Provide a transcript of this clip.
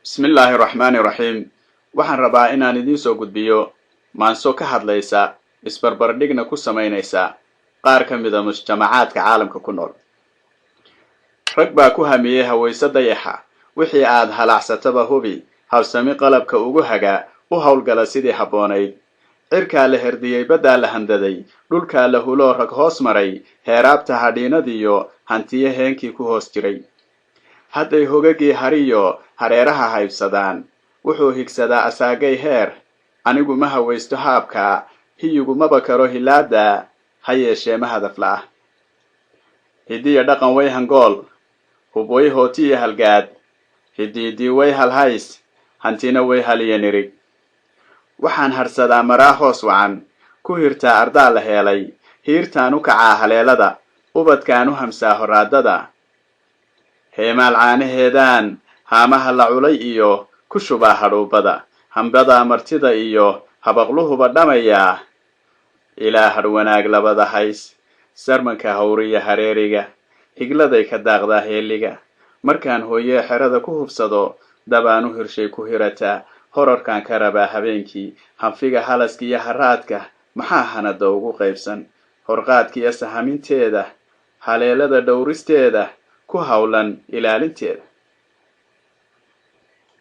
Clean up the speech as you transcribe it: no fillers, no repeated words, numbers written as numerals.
بسم الله الرحمن الرحيم waxaan rabaa inaan idiin soo gudbiyo maanso ka hadlaysa isbarbardhigna ku samaynaysa qaar ka mid ah mujtamacaadka caalamka ku nool. Rag baa ku hamiyey hawaysa dayaxa wixii aad halacsataba hubi hawsami qalabka ugu haga u hawlgala sidii habboonayd. Cirkaa la herdiyey baddaa la handaday dhulkaa la hulo rag hoos maray heeraabta hadhiinadiyo hantiye heenkii ku hoos jiray. hadday hogagii hariyo hareeraha haybsadaan wuxuu higsadaa asaagay heer anigu ma hawaysto haabka hiyigu maba karo hilaada ha yeeshee ma hadaf la'ah. hidiya dhaqan way hangool hubway hootiya halgaad hidiidii way halhays hantina way haliyanirig. waxaan harsadaa maraa hoos wacan ku hirtaa ardaa la heelay hiirtaan u kacaa haleelada ubadkaan u hamsaa horaadada. heemaal caanaheedaan haamaha la culay iyo ku shubaa hadhuubada hambada martida iyo habaqluhuba dhamayaa ilaa har wanaag labada hays sarmanka hawriya hareeriga higladay ka daaqdaa heeliga. markaan hooyee xerada ku hubsado dabaan u hirshay ku hirataa horarkaan ka rabaa habeenkii hanfiga halaska iyo haraadka maxaa hanada ugu qaybsan horqaadkiiyo sahaminteeda haleelada dhowristeeda ku hawlan ilaalinteeda.